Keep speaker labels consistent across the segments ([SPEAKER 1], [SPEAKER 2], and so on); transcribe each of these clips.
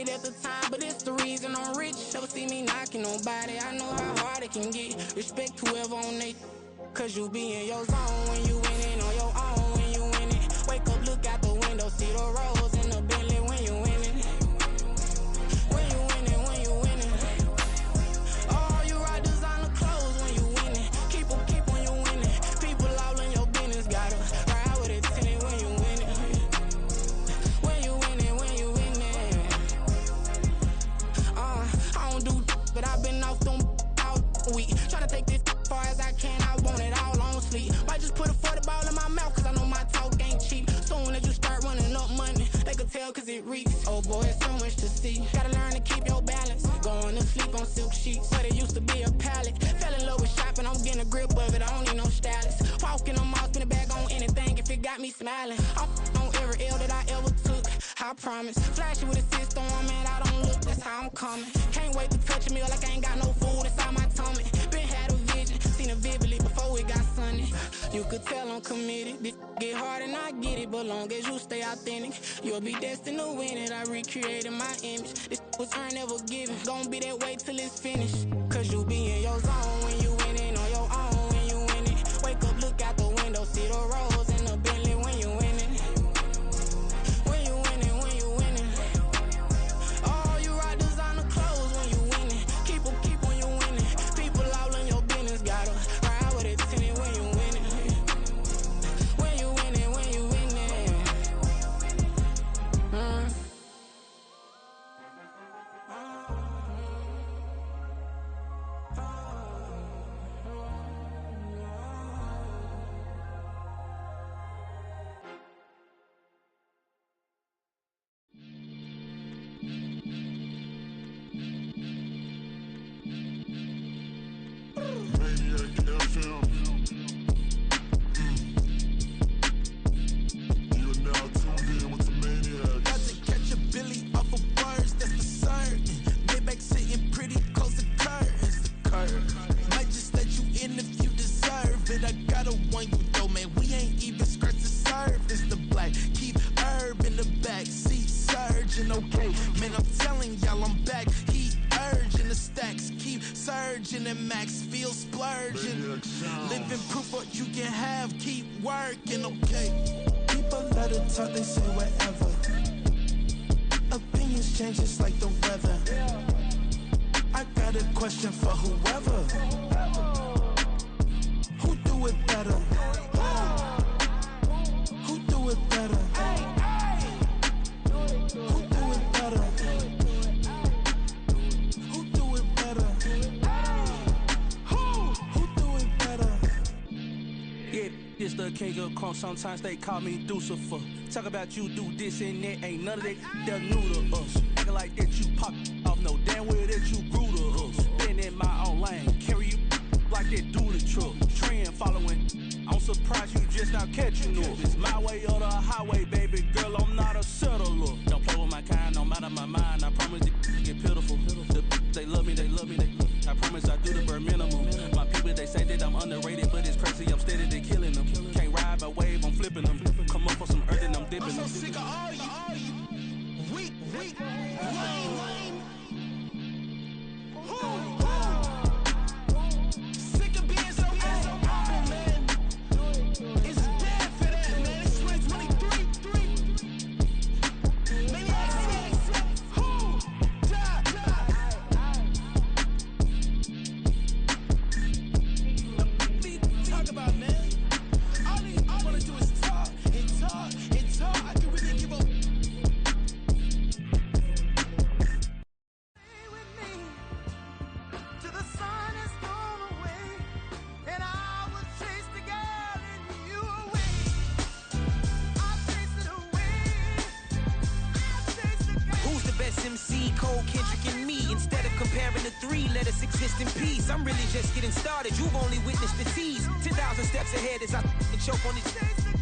[SPEAKER 1] it at the time, but it's the reason I'm rich. Never see me knocking nobody, I know how hard it can get. Respect whoever on they, cause you be in your zone when you winning on your own when you winning. Wake up, look out the window, see the rose in the Bentley when you winning. When you winning, when you winning. Oh, you ride designer clothes when you winning. Keep when you winning. People all in your business, gotta ride with it tinted when you winning. When you winning, when you winning. I don't do but I've been off them all week. Tryna take this far as I can, I want it all on sleep. Might just put a 40 ball in my mouth, cause I know my talk ain't cheap. Soon as you start running up money, they can tell cause it reeks. Oh boy, it's so much to see. Gotta learn to keep your balance. Going to sleep on silk sheets, but it used to be a pallet. Fell in love with shopping, I'm getting a grip of it, I don't need no stylist. Walking on mouth, spin a bag on anything if it got me smiling. I'm on every L that I ever took, I promise. Flashy with a system on, man, I don't look, that's how I'm coming. Can't wait to touch a meal like I ain't got no food inside my tummy. Been had a vision, seen it vividly before it got sunny. You could tell I'm committed. This get hard and I get it, but long as you stay authentic, you'll be destined to win it. I recreated my image. This was earned, never given. Gonna be that way till it's finished. Cause you be in your zone when you winning on your own when you winning. Wake up, look out the window, see the rose in the Bentley when you winning. When you winning, when you winning. Oh, you ride designer clothes when you winning. Keep when you winning. People all in your business, gotta ride with it tinted when you winning. When you winning, when you winning.
[SPEAKER 2] Living proof what you can have, keep working, okay? People let it talk, they say whatever. Opinions change just like the weather. I got a question for whoever. Who do it better? Who do it better? Who do it better? Who do it better? Who do it better?
[SPEAKER 3] Yeah, it's the king of crunk. Sometimes they call me Lucifer. Talk about you do this and that. Ain't none of that they're new to us. Acting like that you pop off. No damn well that you grew to us. Been in my own lane. Carry you like that do the truck. Trend following. I'm surprised you just not catching up. It's my way or the highway, baby girl. I'm not a settler. Don't play with my kind, no matter my mind. I promise it get pitiful. They love me, they love me, they love me. I promise I do the bare minimum. My people, they say that I'm underrated, but it's crazy, I'm steady, they killing them. Can't ride my wave, I'm flipping them. Come up for some earth and I'm dipping them.
[SPEAKER 2] I'm so sick of all you weak, lame. Sick of being so open, man. It's dead for that, man. It's 2023. Maniacs, who die? Talk about, man. All I wanna do is talk and talk and talk. I can really give up.
[SPEAKER 4] MC, Cole, Kendrick, and me. Instead of comparing the three, let us exist in peace. I'm really just getting started. You've only witnessed the tease. 10,000 steps ahead as I choke on this.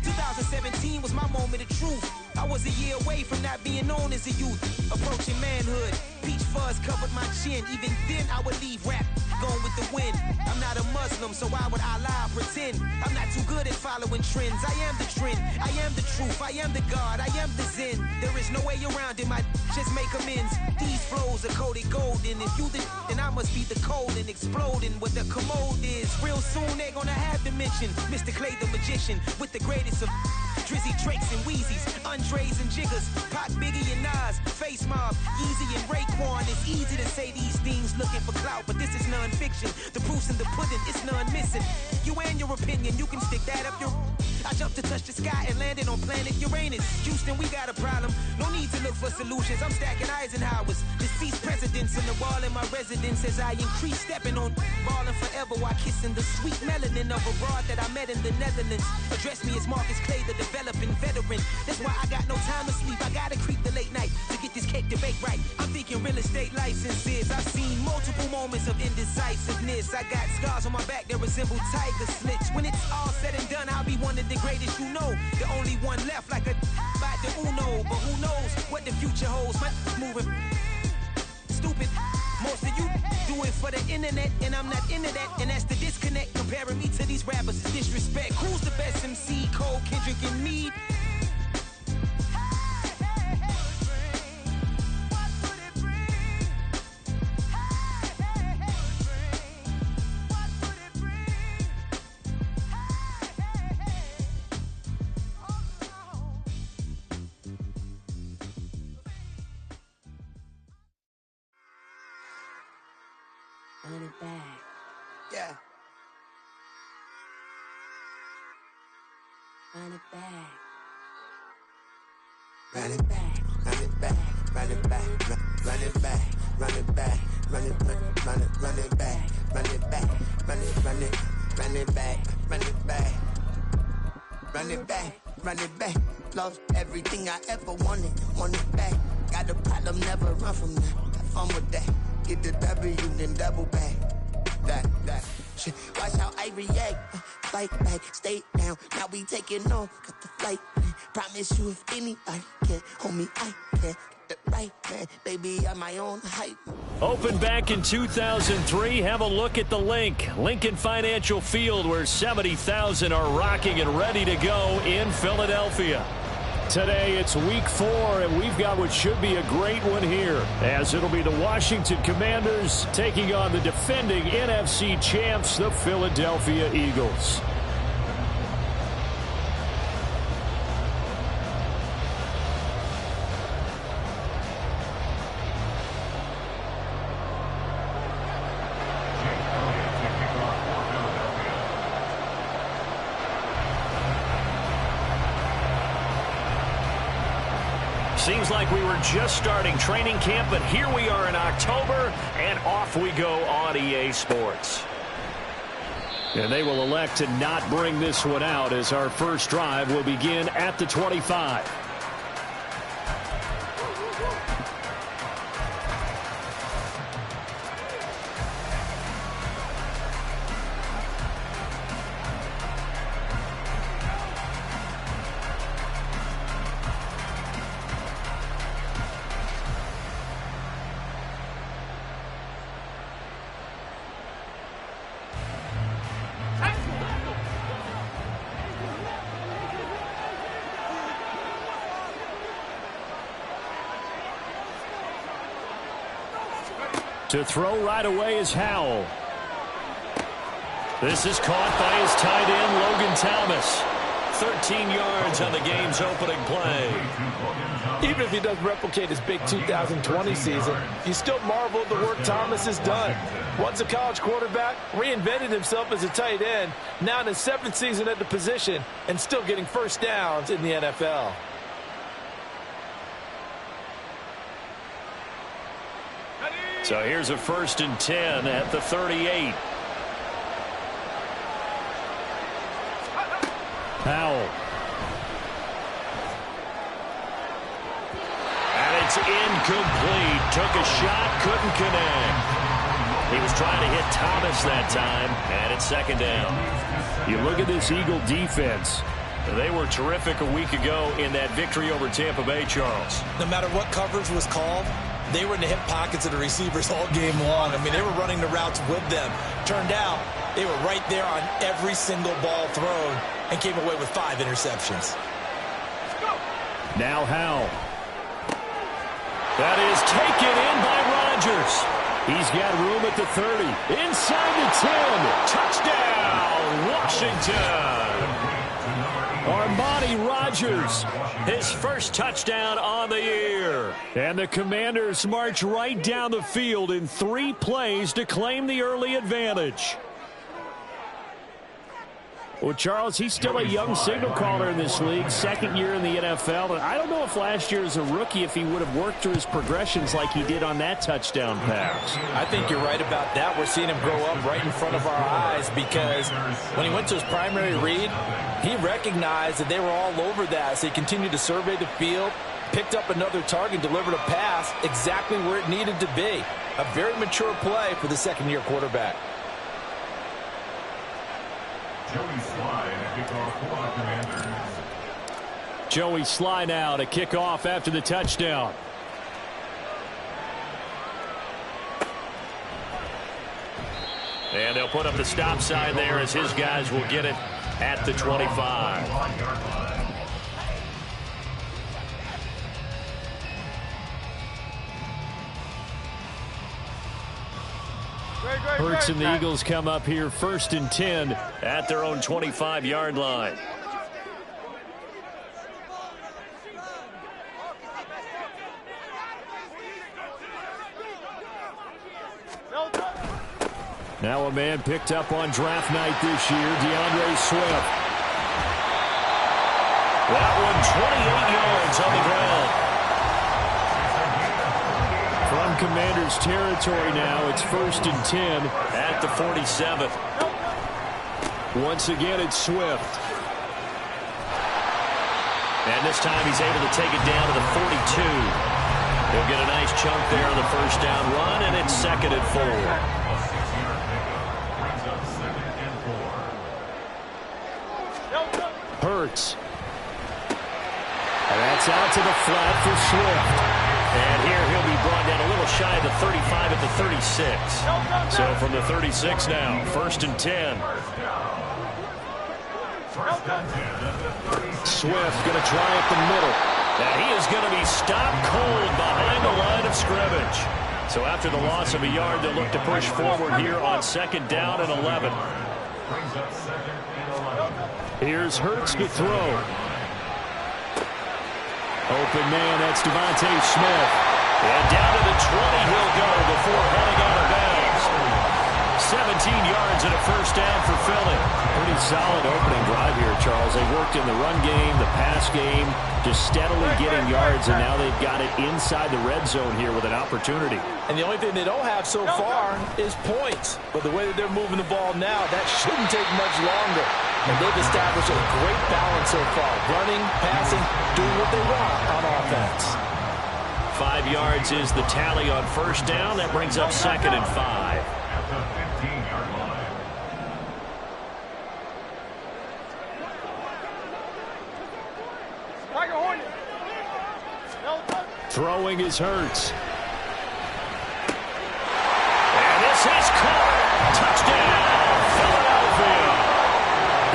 [SPEAKER 4] 2017 was my moment of truth. I was a year away from not being known as a youth. Approaching manhood. Peach fuzz covered my chin. Even then, I would leave rap going with the wind. I'm not a Muslim, so why would I lie or pretend? I'm not too good at following trends. I am the trend. I am the truth. I am the God. I am the Zen. There is no way around it. My just make amends. These flows are coated golden. If you the then I must be the cold and exploding what the commode is. Real soon they gonna have to mention Mr. Clay the magician with the greatest of Drizzy, Drakes, and Wheezies, Andres and Jiggers, Pac, Biggie, and Nas, Face Mob, Yeezy, and Raekwon. It's easy to say these things looking for clout, but this is non-fiction. The proof's in the pudding, it's none missing. You and your opinion, you can stick that up your... I jumped to touch the sky and landed on planet Uranus. Houston, we got a problem. No need to look for solutions. I'm stacking Eisenhowers. Deceased presidents in the wall in my residence as I increase stepping on ballin' forever while kissing the sweet melanin of a broad that I met in the Netherlands. Address me as Marcus Clay, the developing veteran. That's why I got no time to sleep. I gotta creep the late night to get this cake to bake right. I'm thinking real estate licenses. I've seen multiple moments of indecisiveness. I got scars on my back that resemble tiger slits. When it's all said and done, I'll be one of the greatest you know. The only one left like a by the Uno. But who knows what the future holds. My moving stupid. Most of you do it for the internet, and I'm not into that. And that's the disconnect. Comparing me to these rappers is disrespect. Who's the best MC? Cole, Kendrick, and Meade?
[SPEAKER 5] Run it back.
[SPEAKER 1] Yeah.
[SPEAKER 5] Run it back.
[SPEAKER 1] Run it back, run it back, run it back, run it back, run it back, run it back, run it back, run it back, run it back, run it back, run it back, run it back. Lost everything I ever wanted it back. Got a problem, never run from that. Have fun with that. Get the W, then double back. That shit. Watch how I react. Fight back, stay down. Now we taking off. Got the flight. Promise you, if anybody can hold me, I can. Get the right man, baby, I'm my own hype.
[SPEAKER 6] Opened back in 2003. Have a look at the link. Lincoln Financial Field, where 70,000 are rocking and ready to go in Philadelphia. Today, it's week 4, and we've got what should be a great one here, as it'll be the Washington Commanders taking on the defending NFC champs, the Philadelphia Eagles. Seems like we were just starting training camp, but here we are in October, and off we go on EA Sports. And they will elect to not bring this one out, as our first drive will begin at the 25. To throw right away is Howell. This is caught by his tight end, Logan Thomas. 13 yards on the game's opening play.
[SPEAKER 7] Even if he doesn't replicate his big 2020 season, you still marvel at the work Thomas has done. Once a college quarterback, reinvented himself as a tight end, now in his 7th season at the position, and still getting first downs in the NFL.
[SPEAKER 6] So here's a 1st and 10 at the 38. Howell. And it's incomplete. Took a shot, couldn't connect. He was trying to hit Thomas that time, and it's 2nd down. You look at this Eagle defense. They were terrific a week ago in that victory over Tampa Bay, Charles.
[SPEAKER 8] No matter what coverage was called,
[SPEAKER 7] they were in the hip pockets of the receivers all game long. I mean, they were running the routes with them. Turned out, they were right there on every single ball thrown and came away with 5 interceptions.
[SPEAKER 6] Now Howell. That is taken in by Rodgers. He's got room at the 30. Inside the 10. Touchdown, Washington. Armani Rodgers, his first touchdown on the year. And the Commanders march right down the field in 3 plays to claim the early advantage. Well, Charles, he's still a young signal caller in this league, 2nd year in the NFL. And I don't know if last year as a rookie, if he would have worked through his progressions like he did on that touchdown pass.
[SPEAKER 7] I think you're right about that. We're seeing him grow up right in front of our eyes because when he went to his primary read, he recognized that they were all over that. So he continued to survey the field, picked up another target, delivered a pass exactly where it needed to be. A very mature play for the 2nd-year quarterback.
[SPEAKER 8] Joey Slye to kick off for the Commanders.
[SPEAKER 6] Joey Slye now to kick off after the touchdown. And they'll put up the stop sign there as his guys will get it at the 25. Hurts and the Eagles come up here 1st and 10 at their own 25-yard line. Now a man picked up on draft night this year, DeAndre Swift. That one 28 yards on the ground. From Commanders territory now, it's 1st and 10 at the 47. Once again, it's Swift. And this time he's able to take it down to the 42. He'll get a nice chunk there on the 1st down run, and it's 2nd and 4. Hurts. And that's out to the flat for Swift. And here he'll be brought down a little shy of the 35 at the 36. So from the 36 now, 1st and 10. Swift going to try up the middle. And he is going to be stopped cold behind the line of scrimmage. So after the loss of a yard, they'll look to push forward here on 2nd down and 11. Here's Hurts to throw. Open man, that's Devontae Smith. And down to the 20 he'll go before heading out of bounds. 17 yards and a 1st down for Philly. Pretty solid opening drive here, Charles. They worked in the run game, the pass game, just steadily getting yards, and now they've got it inside the red zone here with an opportunity.
[SPEAKER 7] And the only thing they don't have so far is points. But the way that they're moving the ball now, that shouldn't take much longer. And they've established a great balance so far. Running, passing, doing what they want on offense.
[SPEAKER 6] 5 yards is the tally on 1st down. That brings up 2nd and 5. Throwing is Hurts. And this is caught. Touchdown, Philadelphia.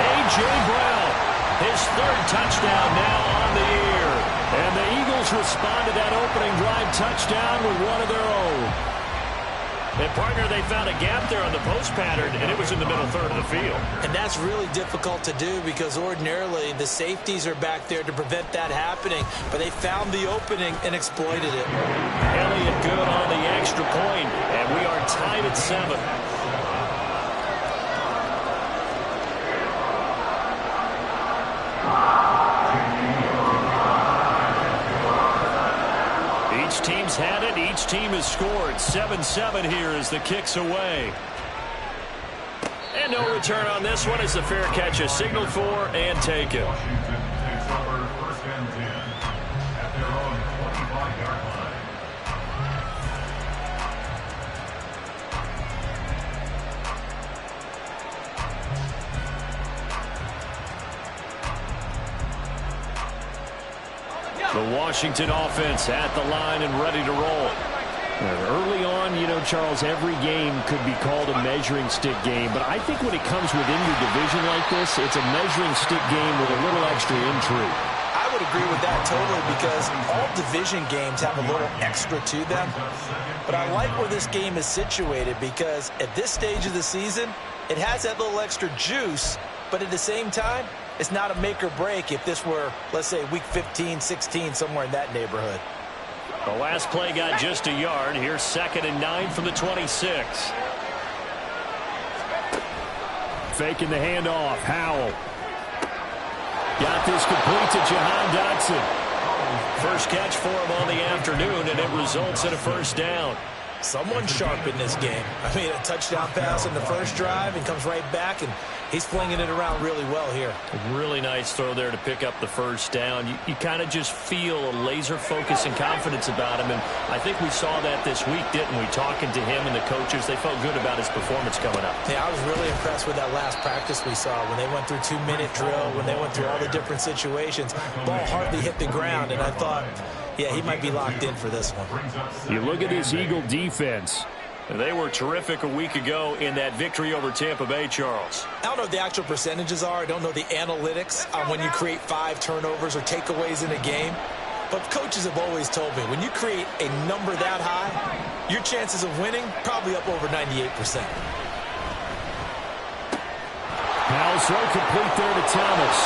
[SPEAKER 6] A.J. Brown, his 3rd touchdown now on the year. And the Eagles respond to that opening drive touchdown with one of their own. And, partner, they found a gap there on the post pattern, and it was in the middle 3rd of the field.
[SPEAKER 7] And that's really difficult to do because ordinarily the safeties are back there to prevent that happening. But they found the opening and exploited it.
[SPEAKER 6] Elliott good on the extra point, and we are tied at 7. Each team's had it. Each team has scored. 7-7 here as the kick's away. And no return on this one as the fair catch is signaled for and taken.
[SPEAKER 8] Washington takes over 1st and 10 at their own 25-yard line.
[SPEAKER 6] The Washington offense at the line and ready to roll. Early on, Charles, every game could be called a measuring stick game. But I think when it comes within your division like this, it's a measuring stick game with a little extra intrigue.
[SPEAKER 7] I would agree with that totally because all division games have a little extra to them. But I like where this game is situated because at this stage of the season, it has that little extra juice. But at the same time, it's not a make or break if this were, let's say, week 15, 16, somewhere in that neighborhood.
[SPEAKER 6] The last play got just a yard. Here's 2nd and 9 from the 26. Faking the handoff. Howell. Got this complete to Jahan Dotson. First catch for him on the afternoon, and it results in a first down.
[SPEAKER 7] Someone sharp in this game. I mean, a touchdown pass in the first drive and comes right back, and he's flinging it around really well here.
[SPEAKER 6] A really nice throw there to pick up the first down. You kind of just feel a laser focus and confidence about him, and I think we saw that this week, didn't we? Talking to him and the coaches, they felt good about his performance coming up.
[SPEAKER 7] Yeah, I was really impressed with that last practice we saw when they went through 2-minute drill, when they went through all the different situations. Ball hardly hit the ground, and I thought, yeah, he might be locked in for this one.
[SPEAKER 6] You look at this Eagle defense. They were terrific a week ago in that victory over Tampa Bay, Charles.
[SPEAKER 7] I don't know what the actual percentages are. I don't know the analytics on when you create 5 turnovers or takeaways in a game. But coaches have always told me, when you create a number that high, your chances of winning probably up over 98%.
[SPEAKER 6] Howell's throw complete there to Thomas.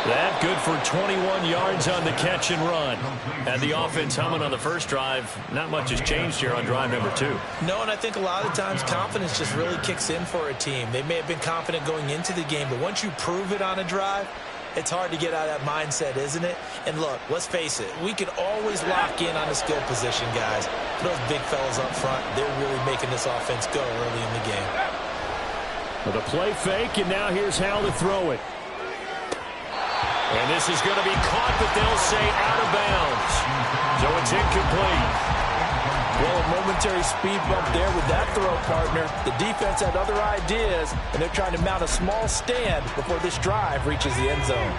[SPEAKER 6] That good for 21 yards on the catch and run. And the offense humming on the first drive. Not much has changed here on drive number 2.
[SPEAKER 7] No, and I think a lot of times confidence just really kicks in for a team. They may have been confident going into the game, but once you prove it on a drive, it's hard to get out of that mindset, isn't it? And look, let's face it, we can always lock in on a skill position, guys. Those big fellas up front, they're really making this offense go early in the game.
[SPEAKER 6] With a play fake, and now here's Howell to throw it. And this is going to be caught, but they'll say out of bounds. So it's incomplete.
[SPEAKER 7] Well, a momentary speed bump there with that throw, partner. The defense had other ideas, and they're trying to mount a small stand before this drive reaches the end zone.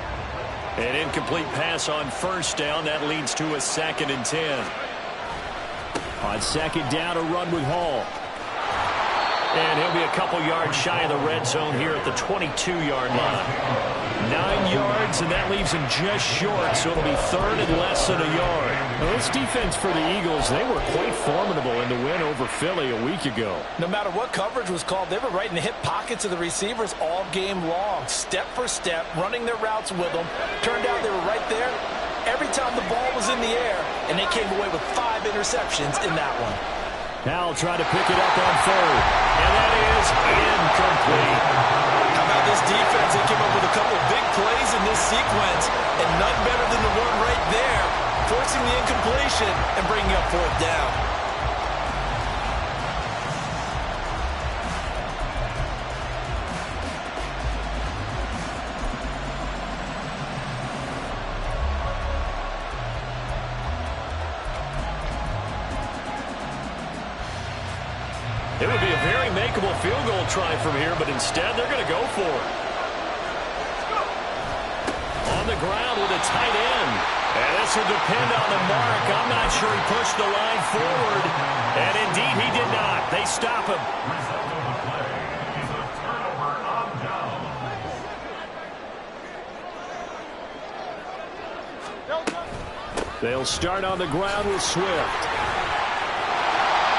[SPEAKER 6] An incomplete pass on first down. That leads to a 2nd and 10. On 2nd down, a run with Hall. And he'll be a couple yards shy of the red zone here at the 22-yard line. 9 yards, and that leaves him just short, so it'll be 3rd and less than a yard. Well, this defense for the Eagles, they were quite formidable in the win over Philly a week ago.
[SPEAKER 7] No matter what coverage was called, they were right in the hip pockets of the receivers all game long, step for step, running their routes with them. Turned out they were right there every time the ball was in the air, and they came away with 5 interceptions in that one.
[SPEAKER 6] Howell tried to pick it up on 3rd, and that is incomplete.
[SPEAKER 7] How about this defense? They came up with a couple of big plays in this sequence, and none better than the one right there, forcing the incompletion and bringing up 4th down.
[SPEAKER 6] It would be a very makeable field goal try from here, but instead they're going to go for it. On the ground with a tight end. And this will depend on the mark. I'm not sure he pushed the line forward. And indeed he did not. They stop him.
[SPEAKER 8] Result of the play is a turnover on down.
[SPEAKER 6] They'll start on the ground with Swift.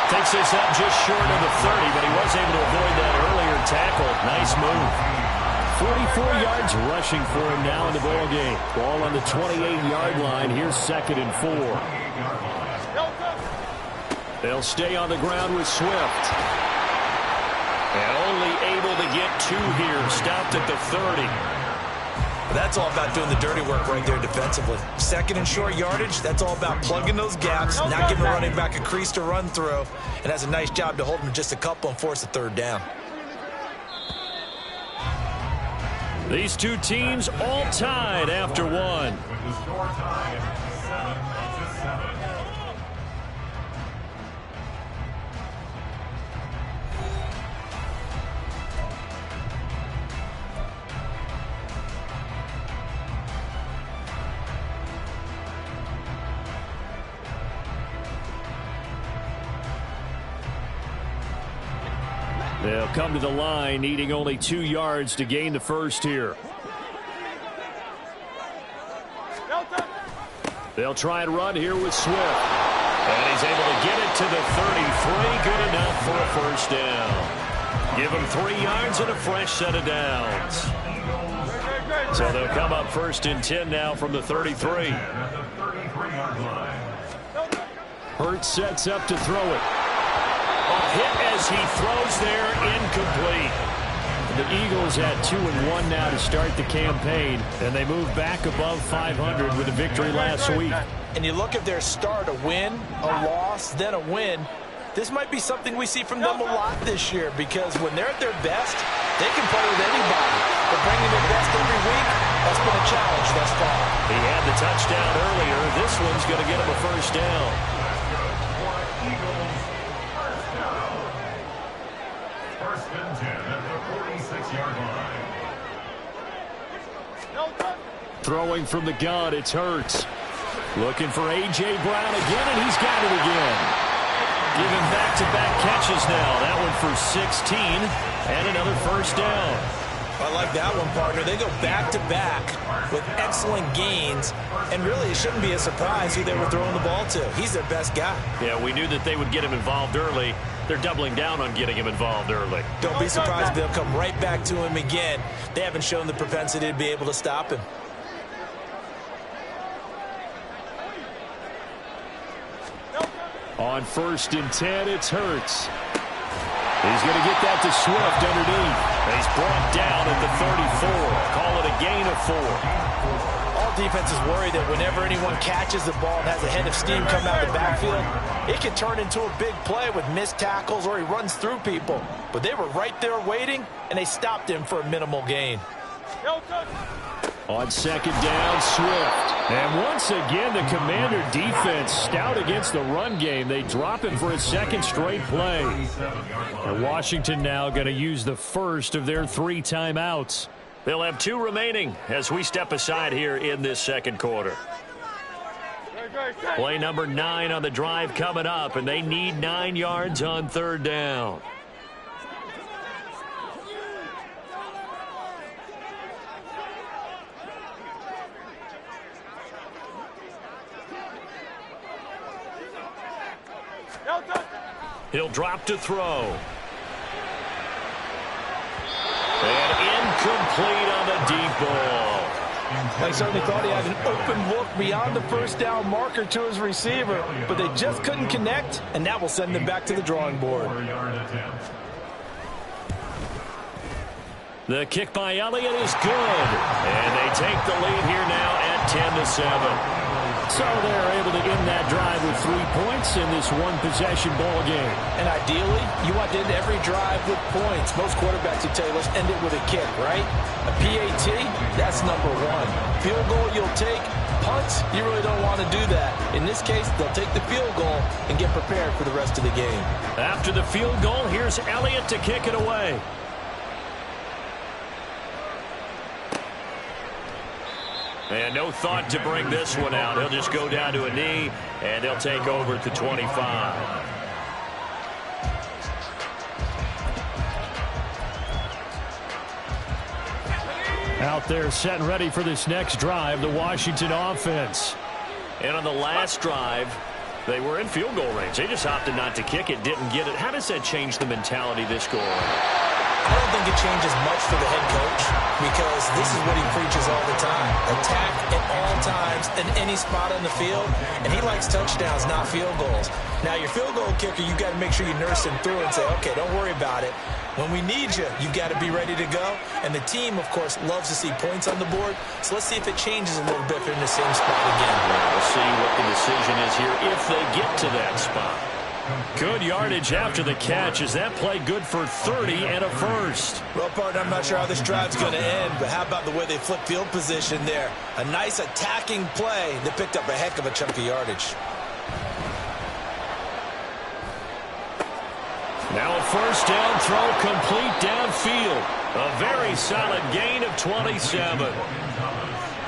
[SPEAKER 6] Takes this up just short of the 30, but he was able to avoid that earlier tackle. Nice move. 44 yards rushing for him now in the ball game. Ball on the 28-yard line. Here's 2nd and 4. They'll stay on the ground with Swift. And only able to get 2 here. Stopped at the 30.
[SPEAKER 7] That's all about doing the dirty work right there defensively. 2nd and short yardage, that's all about plugging those gaps, not giving the running back a crease to run through, and has a nice job to hold him just a couple and force a 3rd down.
[SPEAKER 6] These two teams all tied after one.
[SPEAKER 8] With the score tied 7-7.
[SPEAKER 6] They'll come to the line, needing only 2 yards to gain the first here. They'll try and run here with Swift. And he's able to get it to the 33. Good enough for a first down. Give him 3 yards and a fresh set of downs. So they'll come up 1st and 10 now from the 33. Hurts sets up to throw it. A hit as he throws there, incomplete. The Eagles at 2-1 now to start the campaign, and they move back above 500 with a victory last week.
[SPEAKER 7] And you look at their start, a win, a loss, then a win. This might be something we see from them a lot this year, because when they're at their best, they can play with anybody. But bringing their best every week, that's been a challenge thus far.
[SPEAKER 6] He had the touchdown earlier. This one's going to get him a first down.
[SPEAKER 8] First and 10 at the 46-yard line.
[SPEAKER 6] Throwing from the gun, it's Hurts. Looking for A.J. Brown again, and he's got it again. Giving back-to-back catches now. That one for 16, and another first down.
[SPEAKER 7] I like that one, partner. They go back-to-back with excellent gains, and really it shouldn't be a surprise who they were throwing the ball to. He's their best guy.
[SPEAKER 6] Yeah, we knew that they would get him involved early. They're doubling down on getting him involved early.
[SPEAKER 7] Don't be surprised if they'll come right back to him again. They haven't shown the propensity to be able to stop him.
[SPEAKER 6] On 1st and 10, it's Hurts. He's going to get that to Swift underneath. He's brought down at the 34. Call it a gain of 4.
[SPEAKER 7] All defenses worry that whenever anyone catches the ball and has a head of steam come out of the backfield, it can turn into a big play with missed tackles or he runs through people. But they were right there waiting, and they stopped him for a minimal gain.
[SPEAKER 6] On 2nd down, Swift. And once again, the Commander defense stout against the run game. They drop him for a 2nd straight play. And Washington now going to use the first of their 3 timeouts. They'll have 2 remaining as we step aside here in this 2nd quarter. Play number 9 on the drive coming up, and they need 9 yards on 3rd down. He'll drop to throw. And incomplete on the deep ball.
[SPEAKER 7] They certainly thought he had an open look beyond the first down marker to his receiver, but they just couldn't connect, and that will send them back to the drawing board.
[SPEAKER 6] The kick by Elliott is good. And they take the lead here now at 10-7. So they're able to end that drive with 3 points in this one-possession ball game.
[SPEAKER 7] And ideally, you want to end every drive with points. Most quarterbacks would tell you, let's end it with a kick, right? A PAT, that's number 1. Field goal you'll take. Punts, you really don't want to do that. In this case, they'll take the field goal and get prepared for the rest of the game.
[SPEAKER 6] After the field goal, here's Elliott to kick it away. And no thought to bring this one out. He'll just go down to a knee, and they'll take over at the 25. Out there set and ready for this next drive, the Washington offense. And on the last drive, they were in field goal range. They just opted not to kick it, didn't get it. How does that change the mentality this go on?
[SPEAKER 7] I don't think it changes much for the head coach, because this is what he preaches all the time. Attack at all times in any spot on the field, and he likes touchdowns, not field goals. Now, your field goal kicker, you've got to make sure you nurse him through and say, okay, don't worry about it. When we need you, you've got to be ready to go. And the team, of course, loves to see points on the board. So let's see if it changes a little bit if they're in the same spot again.
[SPEAKER 6] We'll see what the decision is here if they get to that spot. Good yardage after the catch. Is that play good for 30 and a first?
[SPEAKER 7] Well, partner, I'm not sure how this drive's going to end, but how about the way they flip field position there? A nice attacking play that picked up a heck of a chunk of yardage.
[SPEAKER 6] Now a first down throw complete downfield. A very solid gain of 27.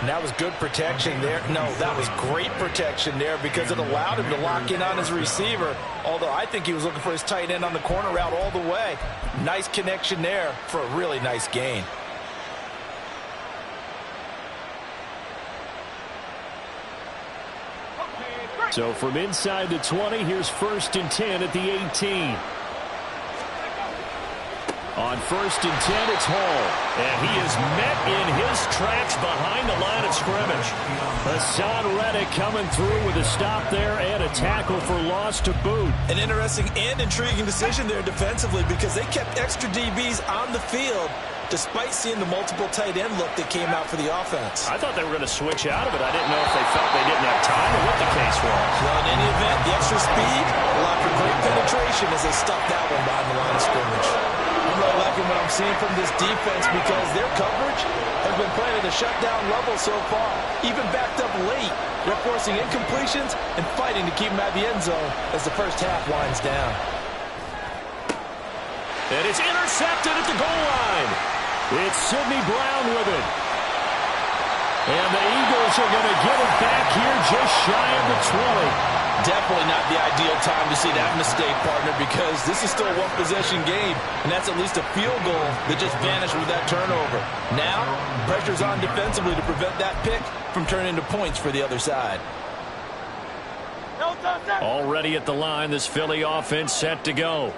[SPEAKER 7] And that was good protection there. No, that was great protection there because it allowed him to lock in on his receiver, although I think he was looking for his tight end on the corner route all the way. Nice connection there for a really nice gain.
[SPEAKER 6] So from inside the 20, here's 1st and 10 at the 18. On 1st and 10, it's Hall. And he is met in his tracks behind the line of scrimmage. Hassan Reddick coming through with a stop there and a tackle for loss to boot.
[SPEAKER 7] An interesting and intriguing decision there defensively because they kept extra DBs on the field despite seeing the multiple tight end look that came out for the offense.
[SPEAKER 6] I thought they were going to switch out of it. I didn't know if they felt they didn't have time or what the case was.
[SPEAKER 7] Well, in any event, the extra speed allowed for great penetration as they stuffed that one behind the line of scrimmage. I'm really liking what I'm seeing from this defense because their coverage has been playing at a shutdown level so far. Even backed up late, they're forcing incompletions and fighting to keep them at the end zone as the first half winds down.
[SPEAKER 6] And it's intercepted at the goal line. It's Sidney Brown with it. And the Eagles are going to get it back here just shy of the 20.
[SPEAKER 7] Definitely not the ideal time to see that mistake, partner, because this is still a one-possession game, and that's at least a field goal that just vanished with that turnover. Now, pressure's on defensively to prevent that pick from turning into points for the other side.
[SPEAKER 6] Already at the line, this Philly offense set to go.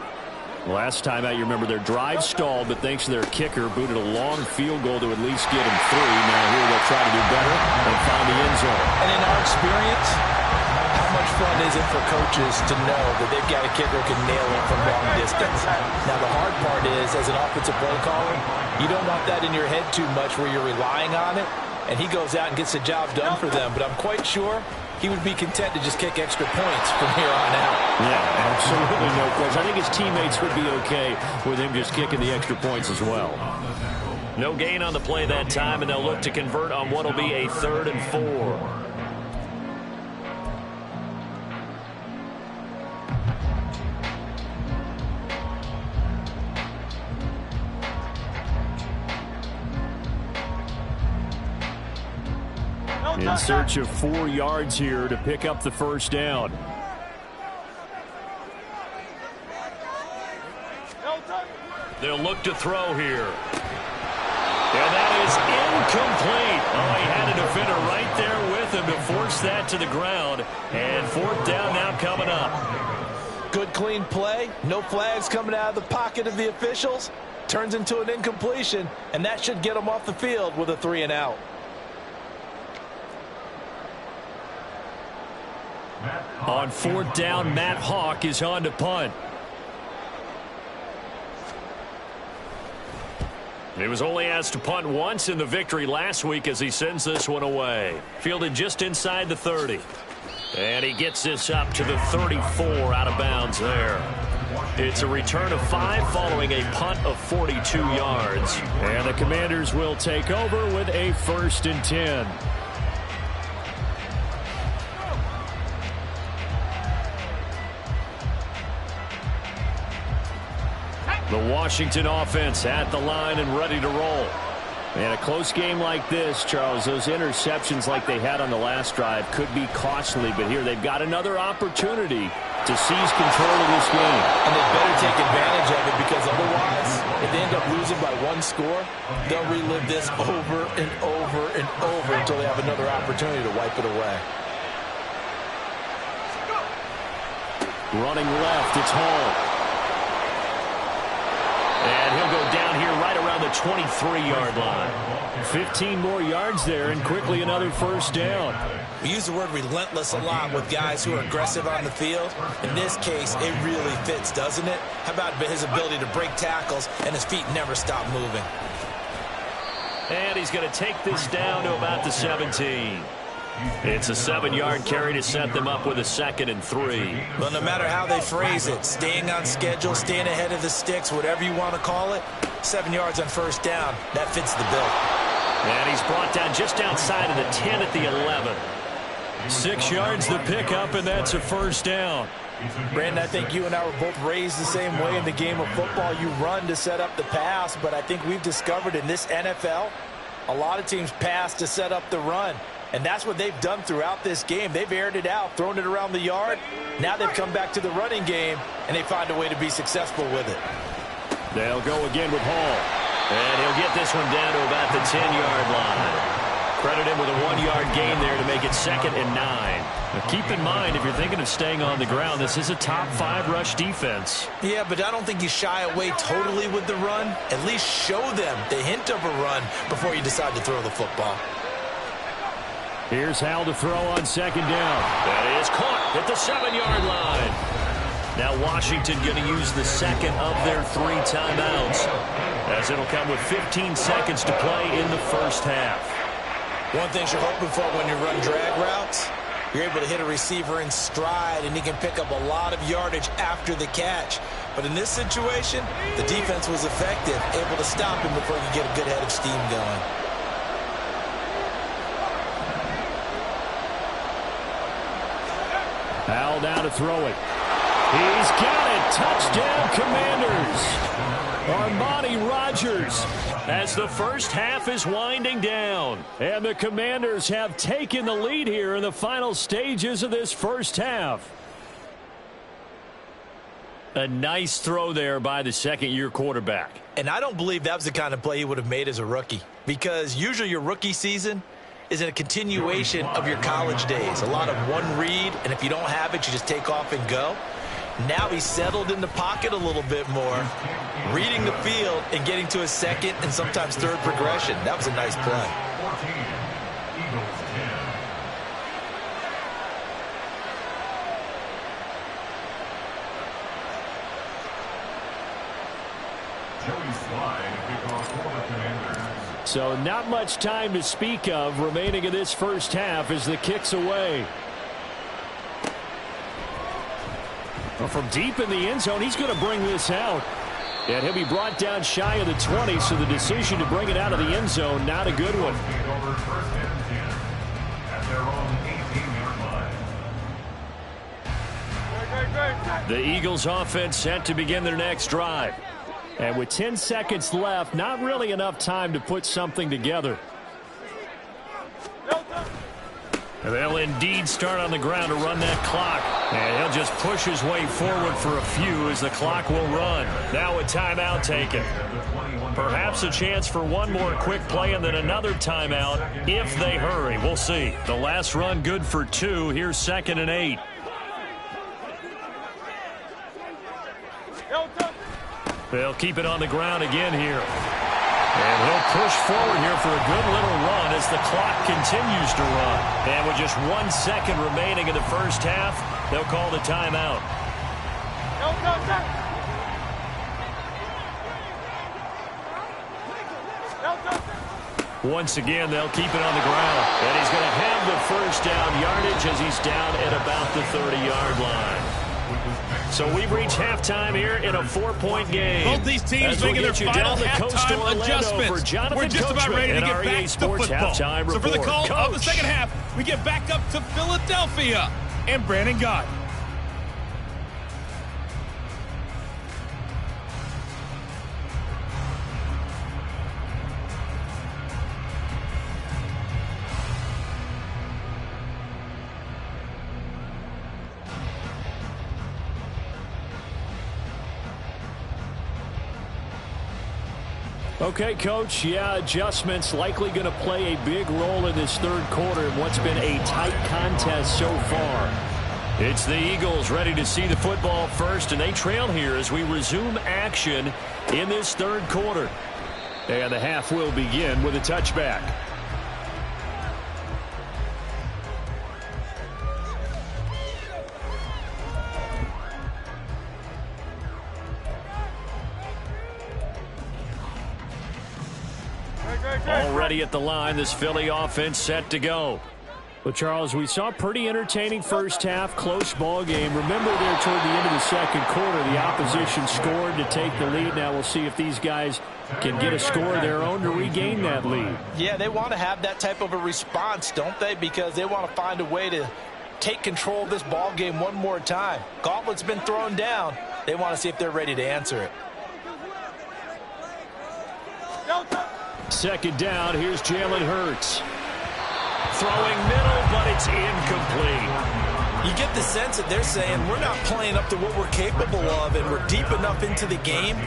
[SPEAKER 6] Last time out, you remember their drive stalled, but thanks to their kicker, booted a long field goal to at least get him 3. Now here they'll try to do better and find the end zone.
[SPEAKER 7] And in our experience, how much fun is it for coaches to know that they've got a kicker who can nail it from long distance? Now the hard part is, as an offensive play caller, you don't want that in your head too much where you're relying on it, and he goes out and gets the job done for them. But I'm quite sure he would be content to just kick extra points from here on out.
[SPEAKER 6] Yeah, absolutely no question. I think his teammates would be okay with him just kicking the extra points as well. No gain on the play that time, and they'll look to convert on what will be a 3rd and 4. In search of 4 yards here to pick up the first down. They'll look to throw here. And that is incomplete. Oh, he had a defender right there with him to force that to the ground. And 4th down now coming up.
[SPEAKER 7] Good clean play. No flags coming out of the pocket of the officials. Turns into an incompletion, and that should get them off the field with a 3 and out.
[SPEAKER 6] On 4th down, Matt Hawk is on to punt. He was only asked to punt once in the victory last week as he sends this one away. Fielded just inside the 30. And he gets this up to the 34 out of bounds there. It's a return of 5 following a punt of 42 yards. And the Commanders will take over with a 1st and 10. The Washington offense at the line and ready to roll. And a close game like this, Charles, those interceptions like they had on the last drive could be costly. But here they've got another opportunity to seize control of this game.
[SPEAKER 7] And they better take advantage of it because otherwise, if they end up losing by 1 score, they'll relive this over and over and over until they have another opportunity to wipe it away.
[SPEAKER 6] Running left, it's Hall. And he'll go down here right around the 23-yard line. 15 more yards there and quickly another 1st down.
[SPEAKER 7] We use the word relentless a lot with guys who are aggressive on the field. In this case, it really fits, doesn't it? How about his ability to break tackles and his feet never stop moving?
[SPEAKER 6] And he's going to take this down to about the 17. It's a 7-yard carry to set them up with a 2nd and 3.
[SPEAKER 7] Well, no matter how they phrase it, staying on schedule, staying ahead of the sticks, whatever you want to call it, 7 yards on 1st down, that fits the bill.
[SPEAKER 6] And he's brought down just outside of the 10 at the 11. 6 yards the pickup, and that's a 1st down.
[SPEAKER 7] Brandon, I think you and I were both raised the same way in the game of football. You run to set up the pass, but I think we've discovered in this NFL, A lot of teams pass to set up the run, and that's what they've done throughout this game. They've aired it out, thrown it around the yard. Now they've come back to the running game, and they find a way to be successful with it.
[SPEAKER 6] They'll go again with Hall. And he'll get this one down to about the 10-yard line. Credit him with a 1-yard gain there to make it 2nd and 9. Now keep in mind, if you're thinking of staying on the ground, this is a top 5 rush defense.
[SPEAKER 7] Yeah, but I don't think you shy away totally with the run. At least show them the hint of a run before you decide to throw the football.
[SPEAKER 6] Here's Hal to throw on 2nd down. That is caught at the 7-yard line. Now Washington going to use the 2nd of their 3 timeouts, as it'll come with 15 seconds to play in the first half.
[SPEAKER 7] One thing you're hoping for when you run drag routes, you're able to hit a receiver in stride, and he can pick up a lot of yardage after the catch. But in this situation, the defense was effective, able to stop him before you get a good head of steam going.
[SPEAKER 6] Hal down to throw it. He's got it. Touchdown, Commanders. Armani Rogers, as the first half is winding down. And the Commanders have taken the lead here in the final stages of this first half. A nice throw there by the second-year quarterback.
[SPEAKER 7] And I don't believe that was the kind of play he would have made as a rookie, because usually your rookie season is a continuation of your college days. A lot of one read, and if you don't have it, you just take off and go. Now he's settled in the pocket a little bit more, reading the field and getting to his 2nd and sometimes 3rd progression. That was a nice play.
[SPEAKER 8] 14, Eagles 10. Joey Slide, kickoff for the Commanders.
[SPEAKER 6] So not much time to speak of remaining in this first half as the kick's away. Well, from deep in the end zone, he's going to bring this out. And he'll be brought down shy of the 20, so the decision to bring it out of the end zone, not a good one.
[SPEAKER 8] First and 10 at their own 18-yard line.
[SPEAKER 6] The Eagles offense set to begin their next drive. And with 10 seconds left, not really enough time to put something together. And they'll indeed start on the ground to run that clock. And he'll just push his way forward for a few as the clock will run. Now a timeout taken. Perhaps a chance for one more quick play and then another timeout if they hurry. We'll see. The last run good for 2. Here's 2nd and 8. They'll keep it on the ground again here. And he'll push forward here for a good little run as the clock continues to run. And with just 1 second remaining in the first half, they'll call the timeout. Once again, they'll keep it on the ground. And he's going to have the first down yardage as he's down at about the 30-yard line. So we've reached halftime here in a 4-point game.
[SPEAKER 9] Both these teams making their final halftime adjustments. We're just about ready to get back to football. So for the call of the second half, we get back up to Philadelphia and Brandon Gott.
[SPEAKER 6] Okay, Coach, adjustments likely going to play a big role in this third quarter in what's been a tight contest so far. It's the Eagles ready to see the football first, and they trail here as we resume action in this third quarter. And the half will begin with a touchback. Already at the line, this Philly offense set to go. Well, Charles, we saw a pretty entertaining first half, close ball game. Remember there toward the end of the second quarter, the opposition scored to take the lead. Now we'll see if these guys can get a score of their own to regain that lead.
[SPEAKER 7] Yeah, they want to have that type of a response, don't they? Because they want to find a way to take control of this ball game one more time. Gauntlet's been thrown down. They want to see if they're ready to answer it.
[SPEAKER 6] Second down, here's Jalen Hurts. Throwing middle, but it's incomplete.
[SPEAKER 7] You get the sense that they're saying we're not playing up to what we're capable of, and we're deep enough into the game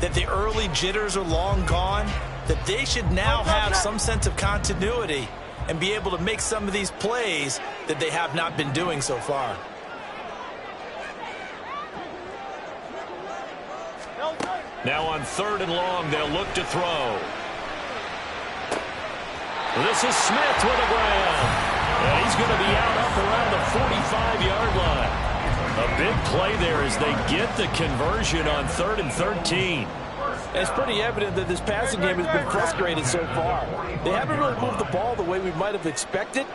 [SPEAKER 7] that the early jitters are long gone, that they should now have some sense of continuity and be able to make some of these plays that they have not been doing so far.
[SPEAKER 6] Now on 3rd and long, they'll look to throw. This is Smith with a grab. And he's going to be out up around the 45-yard line. A big play there as they get the conversion on 3rd and 13.
[SPEAKER 7] It's pretty evident that this passing game has been frustrated so far. They haven't really moved the ball the way we might have expected,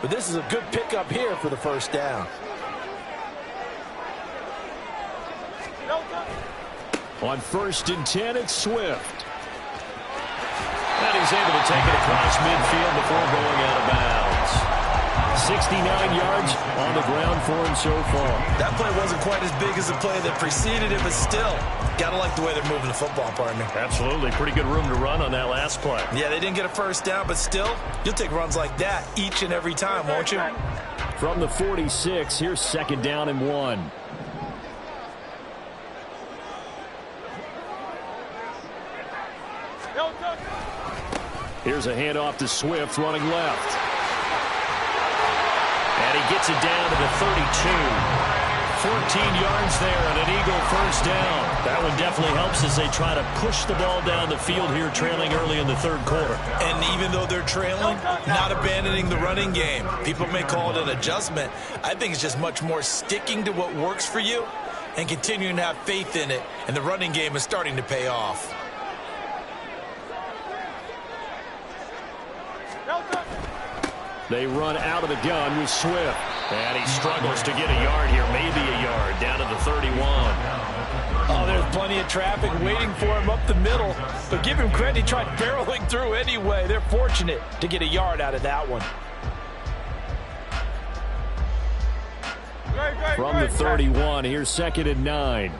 [SPEAKER 7] but this is a good pickup here for the first down.
[SPEAKER 6] On 1st and 10, it's Swift. And he's able to take it across midfield before going out of bounds. 69 yards on the ground for him so far.
[SPEAKER 7] That play wasn't quite as big as the play that preceded it, but still, gotta like the way they're moving the football, partner.
[SPEAKER 6] Absolutely. Pretty good room to run on that last play.
[SPEAKER 7] Yeah, they didn't get a first down, but still, you'll take runs like that each and every time, won't you?
[SPEAKER 6] From the 46, here's 2nd down and 1. Here's a handoff to Swift running left. And he gets it down to the 32. 14 yards there and an Eagle first down. That one definitely helps as they try to push the ball down the field here, trailing early in the 3rd quarter.
[SPEAKER 7] And even though they're trailing, not abandoning the running game. People may call it an adjustment. I think it's just much more sticking to what works for you and continuing to have faith in it. And the running game is starting to pay off.
[SPEAKER 6] They run out of the gun with Swift. And he struggles to get a yard here, maybe a yard, down to the 31.
[SPEAKER 7] Oh, there's plenty of traffic waiting for him up the middle. But give him credit, he tried barreling through anyway. They're fortunate to get a yard out of that one.
[SPEAKER 6] From the 31, here's 2nd and 9.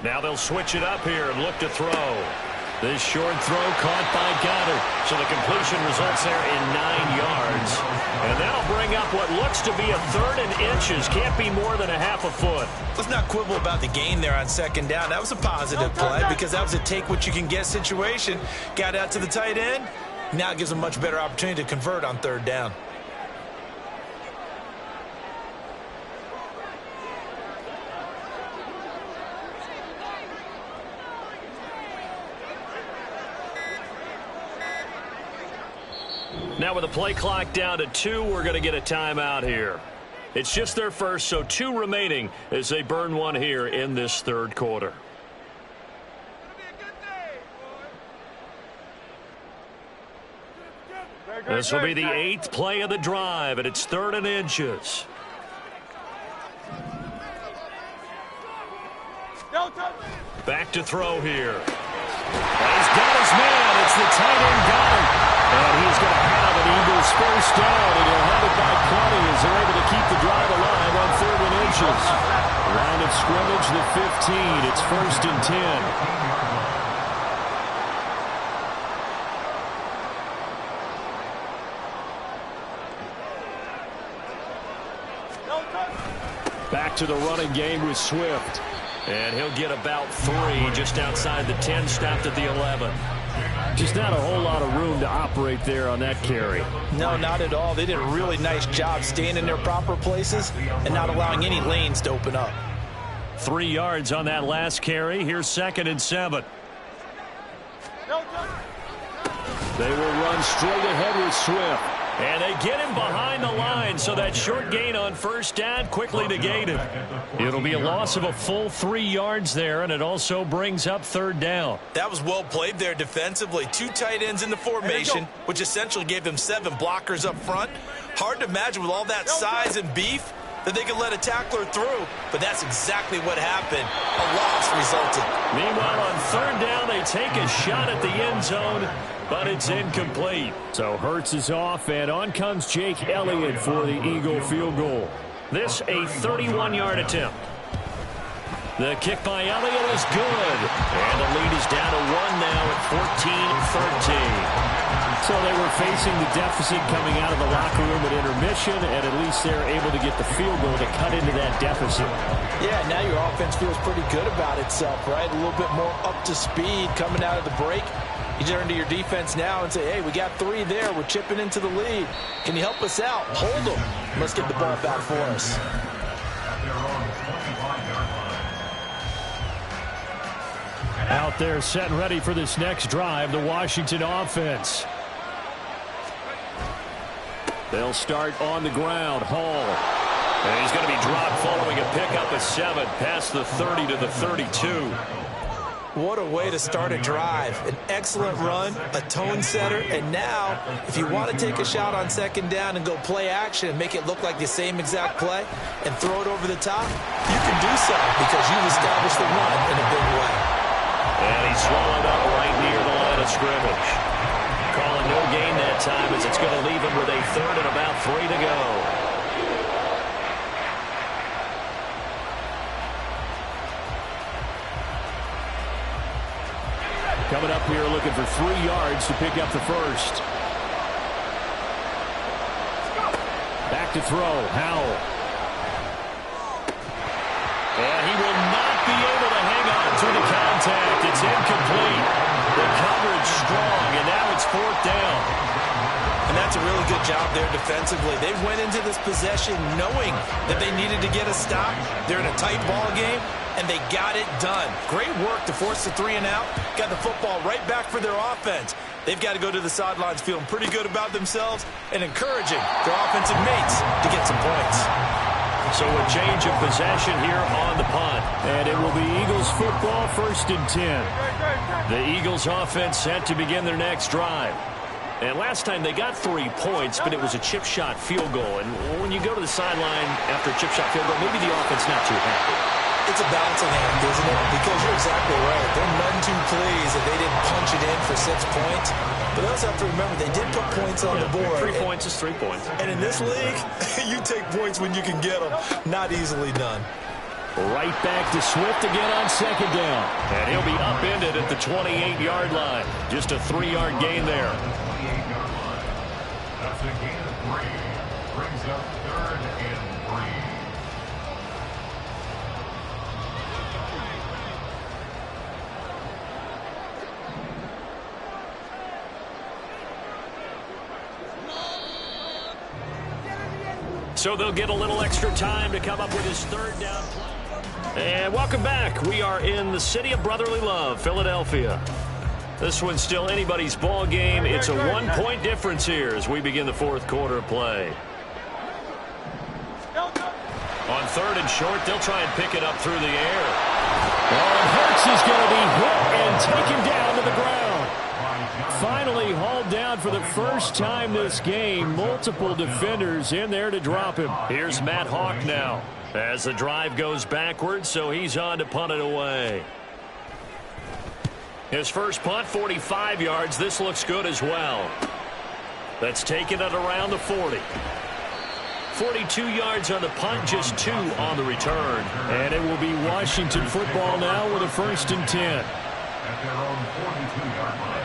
[SPEAKER 6] Now they'll switch it up here and look to throw. This short throw caught by Goddard. So the completion results there in 9 yards. And that'll bring up what looks to be a 3rd and inches. Can't be more than a half a foot.
[SPEAKER 7] Let's not quibble about the gain there on 2nd down. That was a positive play because that was a take-what-you-can-get situation. Got out to the tight end. Now it gives them a much better opportunity to convert on 3rd down.
[SPEAKER 6] Now with the play clock down to 2, we're going to get a timeout here. It's just their first, so 2 remaining as they burn one here in this 3rd quarter. This will be the 8th play of the drive, and it's 3rd and inches. Back to throw here. He's got his man. It's the tight end Goddard. And he's going to have an Eagles first down, and he'll have it by 20 as they're able to keep the drive alive on 3rd and inches. Line of scrimmage, the 15. It's 1st and 10. Back to the running game with Swift. And he'll get about 3 just outside the 10, stopped at the 11. Just not a whole lot of room to operate there on that carry.
[SPEAKER 7] No, not at all. They did a really nice job staying in their proper places and not allowing any lanes to open up.
[SPEAKER 6] 3 yards on that last carry. Here's 2nd and 7. They will run straight ahead with Swift. And they get him behind the line, so that short gain on 1st down quickly negated. It'll be a loss of a full 3 yards there, and it also brings up 3rd down.
[SPEAKER 7] That was well played there defensively. 2 tight ends in the formation, which essentially gave them 7 blockers up front. Hard to imagine with all that size and beef that they could let a tackler through, but that's exactly what happened. A loss resulted.
[SPEAKER 6] Meanwhile, on 3rd down, they take a shot at the end zone, but it's incomplete. So Hurts is off, and on comes Jake Elliott for the Eagle field goal. This a 31-yard attempt. The kick by Elliott is good. And the lead is down to 1 now at 14-13. So they were facing the deficit coming out of the locker room at intermission, and at least they're able to get the field goal to cut into that deficit.
[SPEAKER 7] Yeah, now your offense feels pretty good about itself, right? A little bit more up to speed coming out of the break. You turn to your defense now and say, hey, we got 3 there. We're chipping into the lead. Can you help us out? Hold them. Let's get the ball back for us.
[SPEAKER 6] Out there set and ready for this next drive, the Washington offense. They'll start on the ground. Hall. And he's going to be dropped following a pickup of 7 past the 30 to the 32.
[SPEAKER 7] What a way to start a drive. An excellent run, a tone setter, and now if you want to take a shot on second down and go play action and make it look like the same exact play and throw it over the top, you can do so because you've established the run in a big way.
[SPEAKER 6] And he's swallowed up right near the line of scrimmage. Calling no gain that time as it's going to leave him with a 3rd and about 3 to go. Coming up here looking for 3 yards to pick up the first. Back to throw. Howell. And he will not be able to hang on to the contact. It's incomplete. The coverage strong, and now it's 4th down.
[SPEAKER 7] And that's a really good job there defensively. They went into this possession knowing that they needed to get a stop. They're in a tight ball game, and they got it done. Great work to force the 3 and out. Got the football right back for their offense. They've got to go to the sidelines feeling pretty good about themselves and encouraging their offensive mates to get some points.
[SPEAKER 6] So a change of possession here on the punt. And it will be Eagles football, 1st and 10. The Eagles offense set to begin their next drive. And last time they got 3 points, but it was a chip shot field goal. And when you go to the sideline after a chip shot field goal, maybe the offense not too happy.
[SPEAKER 7] It's a balancing act, isn't it? Because you're exactly right. They're none too pleased that they didn't punch it in for 6 points. But they also have to remember they did put points on the board.
[SPEAKER 6] 3 points is 3 points.
[SPEAKER 7] And in this league, you take points when you can get them. Not easily done.
[SPEAKER 6] Right back to Swift again on 2nd down. And he'll be upended at the 28-yard line. Just a 3-yard gain there.
[SPEAKER 8] That's a gain of 3. Brings up 3rd and 3.
[SPEAKER 6] So they'll get a little extra time to come up with his 3rd down play. And welcome back. We are in the city of brotherly love, Philadelphia. This one's still anybody's ball game. It's a 1-point difference here as we begin the 4th quarter of play. On 3rd and short, they'll try and pick it up through the air. And Hurts is going to be hit and taken down to the ground. Finally hauled down for the first time this game. Multiple defenders in there to drop him. Here's Matt Hawk now as the drive goes backwards, so he's on to punt it away. His first punt, 45 yards. This looks good as well. That's taken it around the 40. 42 yards on the punt, just 2 on the return. And it will be Washington football now with a 1st and 10.
[SPEAKER 8] At their own 42-yard line.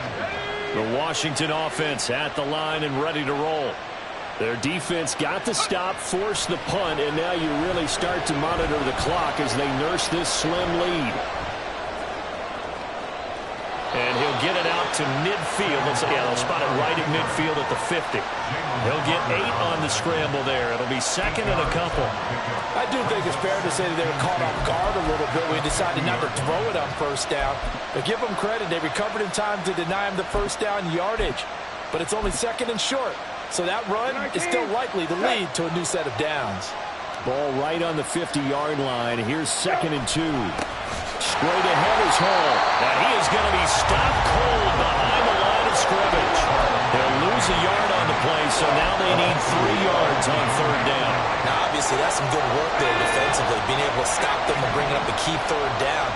[SPEAKER 6] The Washington offense at the line and ready to roll. Their defense got the stop, forced the punt, and now you really start to monitor the clock as they nurse this slim lead. And he'll get it out to midfield. They'll spot it right at midfield at the 50. He'll get 8 on the scramble there. It'll be 2nd and a couple.
[SPEAKER 7] I do think it's fair to say that they were caught off guard a little bit. We decided not to throw it on 1st down. But give them credit. They recovered in time to deny him the 1st down yardage. But it's only 2nd and short. So that run is still likely to lead to a new set of downs.
[SPEAKER 6] Ball right on the 50-yard line. Here's 2nd and 2. Straight ahead is Hall. And he is going to be stopped cold behind the line of scrimmage. They'll lose a yard on the play, so now they need 3 yards on 3rd down.
[SPEAKER 7] Now, obviously, that's some good work there defensively, being able to stop them and bring up the key 3rd down.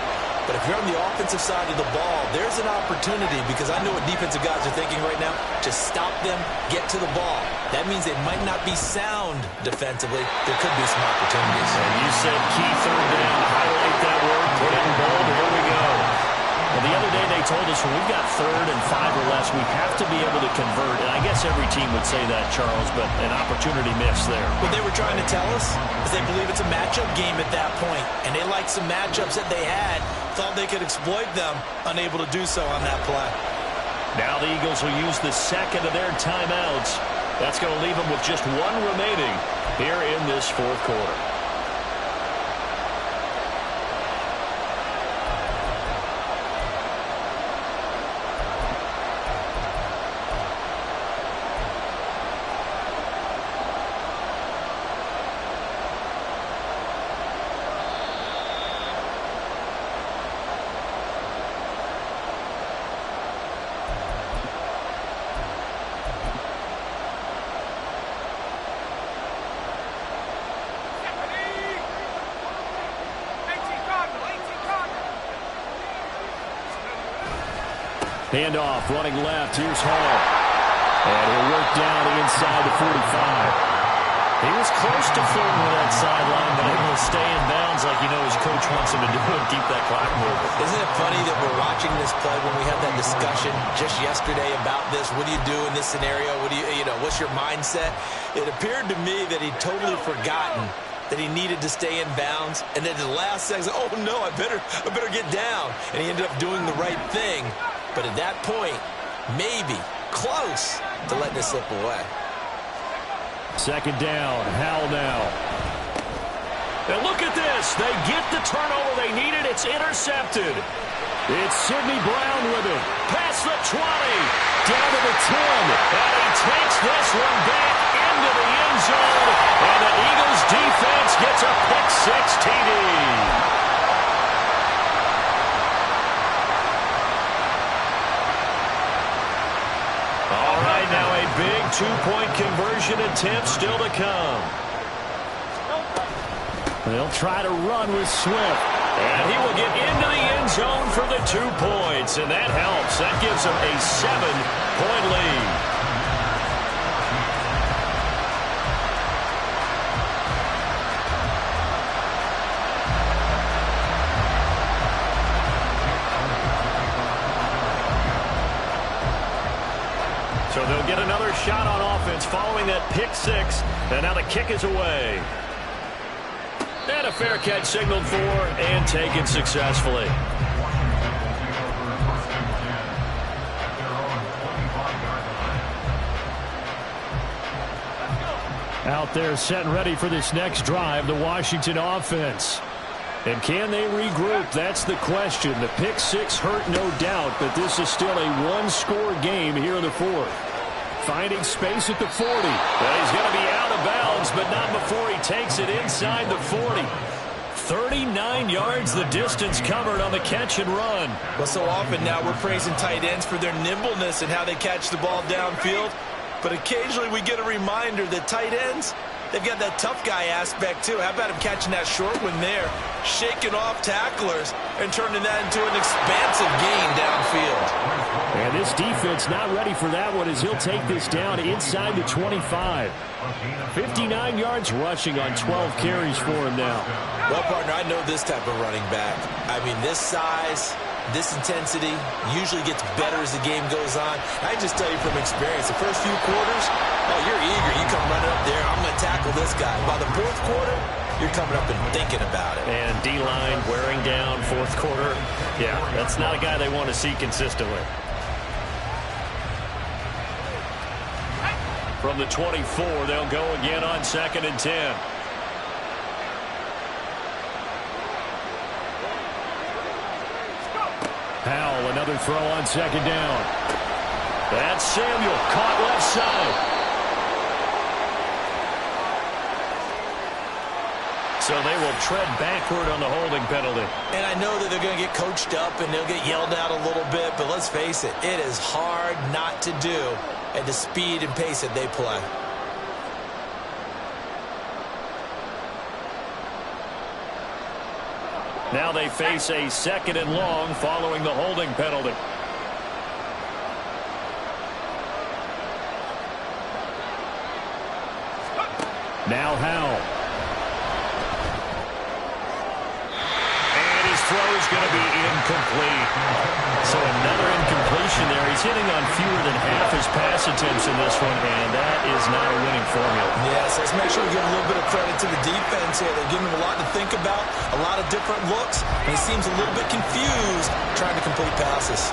[SPEAKER 7] But if you're on the offensive side of the ball, there's an opportunity, because I know what defensive guys are thinking right now. Just stop them, get to the ball. That means they might not be sound defensively. There could be some opportunities.
[SPEAKER 6] And you said key third down. Highlight that word. Put it in bold. Here we go. Well, the other day they told us when we've got 3rd and 5 or less, we have to be able to convert. And I guess every team would say that, Charles, but an opportunity missed there.
[SPEAKER 7] What they were trying to tell us is they believe it's a matchup game at that point. And they liked some matchups that they had, thought they could exploit them, unable to do so on that play.
[SPEAKER 6] Now the Eagles will use the second of their timeouts. That's going to leave them with just 1 remaining here in this 4th quarter. Handoff, running left. Here's Hall. And he'll work down inside the 45. He was close to flirting with that sideline, but able to stay in bounds like you know his coach wants him to do and keep that clock moving.
[SPEAKER 7] Isn't it funny that we're watching this play when we had that discussion just yesterday about this? What do you do in this scenario? What do you know, what's your mindset? It appeared to me that he'd totally forgotten that he needed to stay in bounds, and then the last second, oh no, I better get down. And he ended up doing the right thing. But at that point, maybe close to letting it slip away.
[SPEAKER 6] 2nd down, Howell now. And look at this. They get the turnover they needed. It's intercepted. It's Sidney Brown with it. Past the 20. Down to the 10. And he takes this one back into the end zone. And the Eagles defense gets a pick-6 TD. Now a big 2-point conversion attempt still to come. They'll try to run with Swift. And he will get into the end zone for the 2 points. And that helps. That gives them a 7-point lead. So they'll get another shot on offense following that pick-6. And now the kick is away. And a fair catch signaled for and taken successfully. Out there set and ready for this next drive, the Washington offense. And can they regroup? That's the question. The pick-6 hurt, no doubt, but this is still a 1-score game here in the 4th. Finding space at the 40. Well, he's going to be out of bounds, but not before he takes it inside the 40. 39 yards the distance covered on the catch and run.
[SPEAKER 7] Well, so often now we're praising tight ends for their nimbleness and how they catch the ball downfield. But occasionally we get a reminder that tight ends, they've got that tough guy aspect too. How about him catching that short one there, shaking off tacklers, and turning that into an expansive gain downfield.
[SPEAKER 6] And this defense not ready for that one as he'll take this down inside the 25. 59 yards rushing on 12 carries for him now.
[SPEAKER 7] Well, partner, I know this type of running back. I mean, this size, this intensity usually gets better as the game goes on. I just tell you from experience, the first few quarters, oh, you're eager. You come running up there, I'm going to tackle this guy. By the 4th quarter, you're coming up and thinking about it.
[SPEAKER 6] And D-line wearing down 4th quarter. Yeah, that's not a guy they want to see consistently. From the 24, they'll go again on 2nd and 10. Howell, another throw on 2nd down. That's Samuel, caught left side. So they will tread backward on the holding penalty.
[SPEAKER 7] And I know that they're going to get coached up and they'll get yelled at a little bit, but let's face it, it is hard not to do at the speed and pace that they play.
[SPEAKER 6] Now they face a 2nd and long following the holding penalty. Now Howell. And his throw is going to be incomplete. So another incompletion there. He's hitting on fewer than half his pass attempts in this one, and that is not a winning formula.
[SPEAKER 7] Yes, let's make sure we give a little bit of credit to the defense here. They're giving him a lot to think about, a lot of different looks, and he seems a little bit confused trying to complete passes.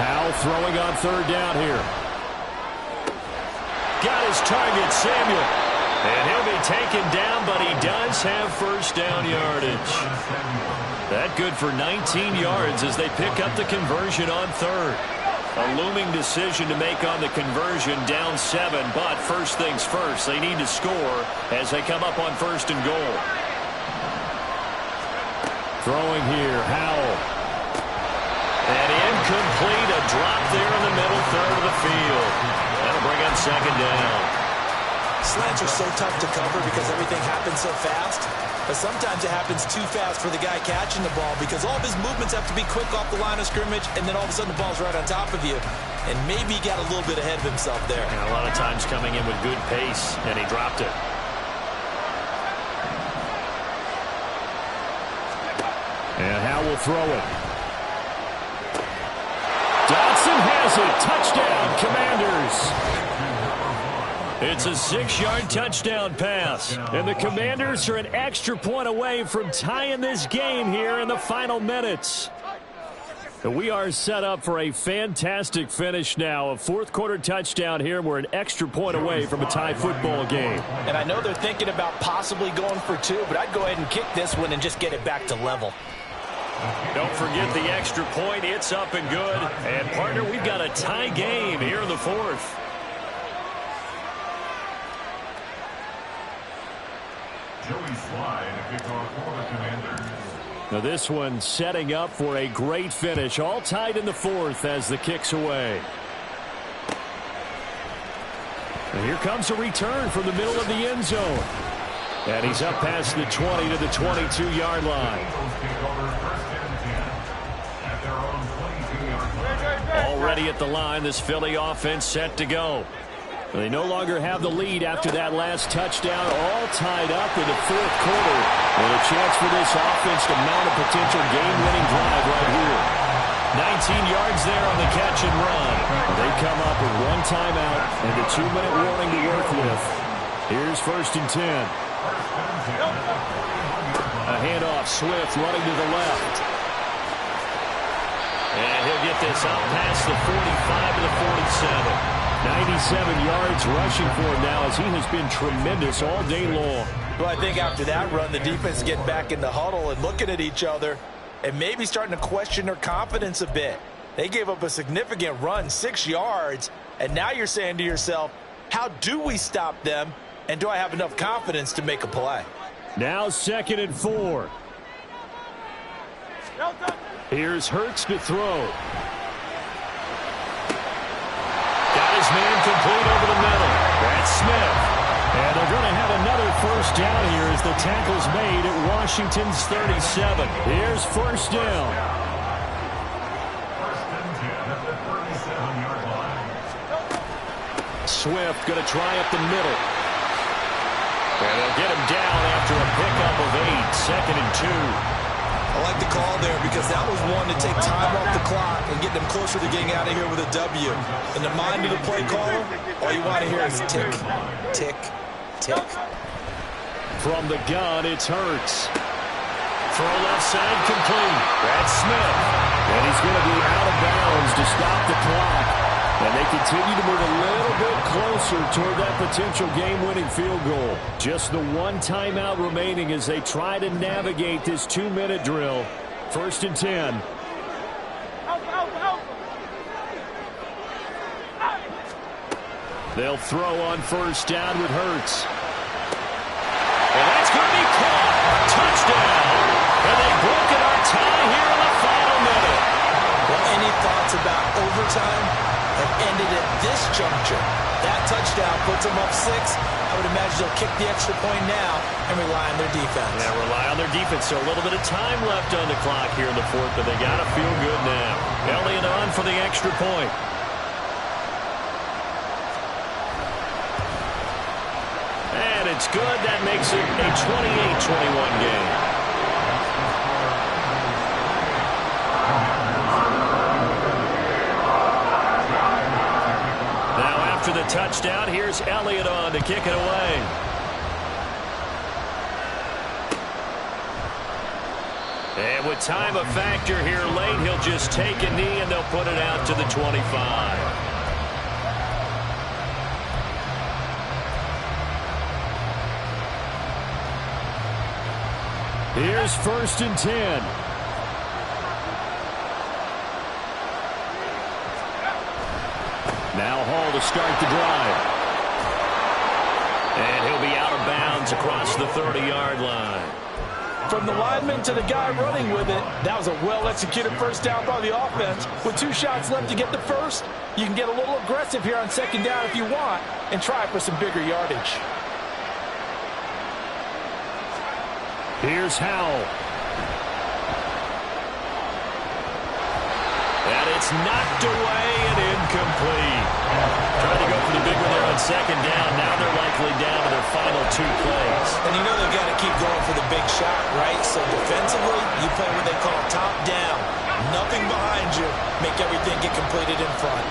[SPEAKER 6] Howell throwing on 3rd down here. Got his target, Samuel. And he'll be taken down, but he does have 1st down yardage. That good for 19 yards as they pick up the conversion on 3rd. A looming decision to make on the conversion, down 7, but first things first, they need to score as they come up on 1st and goal. Throwing here, Howell. And incomplete, a drop there in the middle 3rd of the field. That'll bring up 2nd down.
[SPEAKER 7] Slants are so tough to cover because everything happens so fast. But sometimes it happens too fast for the guy catching the ball because all of his movements have to be quick off the line of scrimmage, and then all of a sudden the ball's right on top of you. And maybe he got a little bit ahead of himself there.
[SPEAKER 6] And a lot of times coming in with good pace, and he dropped it. And Howell will throw it. Dotson has it. Touchdown, Commanders. It's a 6-yard touchdown pass. And the Commanders are an extra point away from tying this game here in the final minutes. And we are set up for a fantastic finish now. A 4th quarter touchdown here. We're an extra point away from a tie football game.
[SPEAKER 7] And I know they're thinking about possibly going for 2, but I'd go ahead and kick this one and just get it back to level.
[SPEAKER 6] Don't forget the extra point. It's up and good. And, partner, we've got a tie game here in the 4th.
[SPEAKER 8] Joey Slye to kick off for the Commanders.
[SPEAKER 6] Now this one setting up for a great finish. All tied in the 4th as the kick's away. And here comes a return from the middle of the end zone. And he's up past the 20 to the 22-yard line. Already at the line, this Philly offense set to go. They no longer have the lead after that last touchdown, all tied up in the 4th quarter. And a chance for this offense to mount a potential game-winning drive right here. 19 yards there on the catch and run. They come up with 1 timeout and the 2-minute warning to work with. Here's 1st and 10. A handoff, Swift running to the left. And he'll get this out past the 45 to the 47. 97 yards rushing for him now as he has been tremendous all day long.
[SPEAKER 7] Well, I think after that run, the defense getting back in the huddle and looking at each other and maybe starting to question their confidence a bit. They gave up a significant run, 6 yards, and now you're saying to yourself, how do we stop them, and do I have enough confidence to make a play?
[SPEAKER 6] Now 2nd and 4. Here's Hurts to throw. Got his man complete over the middle. That's Smith. And they're going to have another 1st down here as the tackle's made at Washington's 37. Here's 1st down.
[SPEAKER 8] 1st and 10 at the 37-yard line.
[SPEAKER 6] Swift going to try up the middle. And they'll get him down after a pickup of 8. 2nd and 2.
[SPEAKER 7] I like the call there because that was one to take time off the clock and get them closer to getting out of here with a W. In the mind of the play caller, all you want to hear is tick, tick, tick.
[SPEAKER 6] From the gun, it's Hurts. Throw left side complete. That's Smith. And he's going to be out of bounds to stop the clock. And they continue to move a little bit closer toward that potential game-winning field goal. Just the 1 timeout remaining as they try to navigate this 2-minute drill. 1st and 10. They'll throw on 1st down with Hurts. And that's going to be caught. Touchdown. And they've broken our tie here in the final minute.
[SPEAKER 7] Well, any thoughts about overtime have ended at this juncture. That touchdown puts them up 6. I would imagine they'll kick the extra point now and rely on their defense.
[SPEAKER 6] Yeah, rely on their defense. So a little bit of time left on the clock here in the fourth, but they got to feel good now. Elliott on for the extra point. And it's good. That makes it a 28-21 game. After the touchdown, here's Elliott on to kick it away. And with time a factor here late, he'll just take a knee and they'll put it out to the 25. Here's 1st and 10. Now Hall to start the drive. And he'll be out of bounds across the 30-yard line.
[SPEAKER 7] From the lineman to the guy running with it, that was a well-executed first down by the offense. With 2 shots left to get the first, you can get a little aggressive here on 2nd down if you want and try for some bigger yardage.
[SPEAKER 6] Here's Howell. And it's knocked away and incomplete. Trying to go for the big one there on 2nd down. Now they're likely down to their final 2 plays.
[SPEAKER 7] And you know they've got to keep going for the big shot, right? So defensively, you play what they call top down. Nothing behind you. Make everything get completed in front.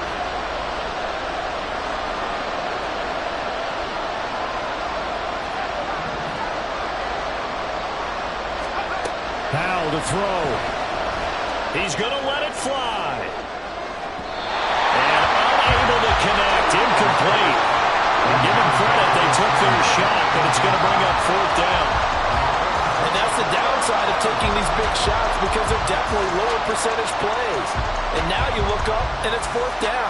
[SPEAKER 6] Howell to throw. He's going to let it fly. And unable to connect. Incomplete. And give them credit. They took their shot, but it's going to bring up 4th down.
[SPEAKER 7] And that's the downside of taking these big shots because they're definitely lower percentage plays. And now you look up, and it's 4th down.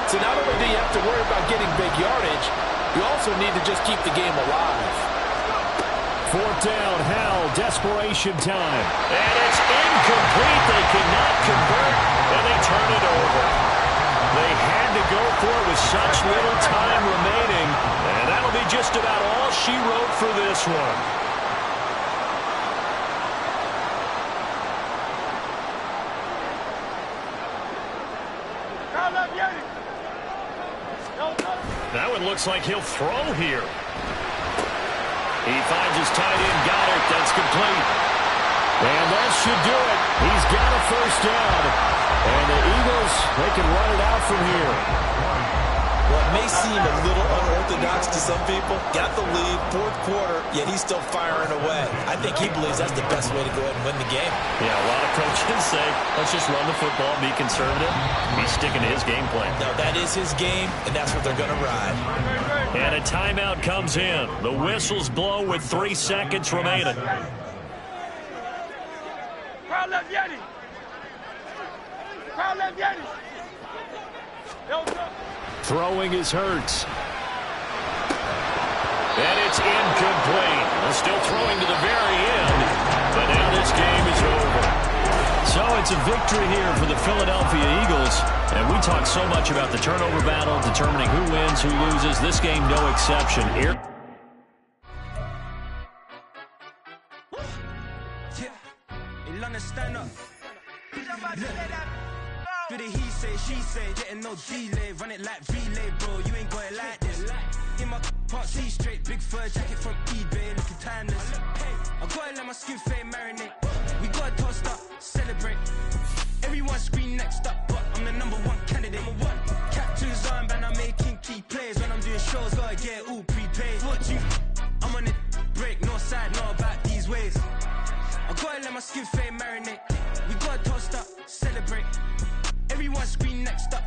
[SPEAKER 7] So not only do you have to worry about getting big yardage, you also need to just keep the game alive.
[SPEAKER 6] 4th down, Howell, desperation time. And it's incomplete. They cannot convert, and they turn it over. They had to go for it with such little time remaining, and that'll be just about all she wrote for this one. That one looks like he'll throw here. He finds his tight end, Goddard. That's complete. And that should do it. He's got a 1st down. And the Eagles, they can run it out from here.
[SPEAKER 7] Well, it may seem a little unorthodox to some people. Got the lead, 4th quarter, yet he's still firing away. I think he believes that's the best way to go ahead and win the game.
[SPEAKER 6] Yeah, a lot of coaches say, let's just run the football, be conservative. He's sticking to his game plan.
[SPEAKER 7] No, that is his game, and that's what they're going to ride.
[SPEAKER 6] And a timeout comes in. The whistles blow with 3 seconds remaining.
[SPEAKER 2] Crowd left Yeti. Crowd left Yeti.
[SPEAKER 6] Throwing is Hurts. And it's incomplete. Still throwing to the very end. But now this game is over. So it's a victory here for the Philadelphia Eagles. And we talk so much about the turnover battle, determining who wins, who loses. This game, no exception.
[SPEAKER 1] Stand up. Do the he say, she say, getting no delay, run it like relay, bro. You ain't got it like this. In my part, see straight, big fur jacket from eBay, looking timeless. I gotta let my skin fade marinate. We gotta toast up, celebrate. Everyone scream next up, but I'm the #1 candidate. Captain's armband, I'm making key plays. When I'm doing shows, gotta get all prepaid. I'm on it, break, no side, know about these ways. I gotta let my skin fade marinate. We gotta toast up, celebrate. Everyone scream next up.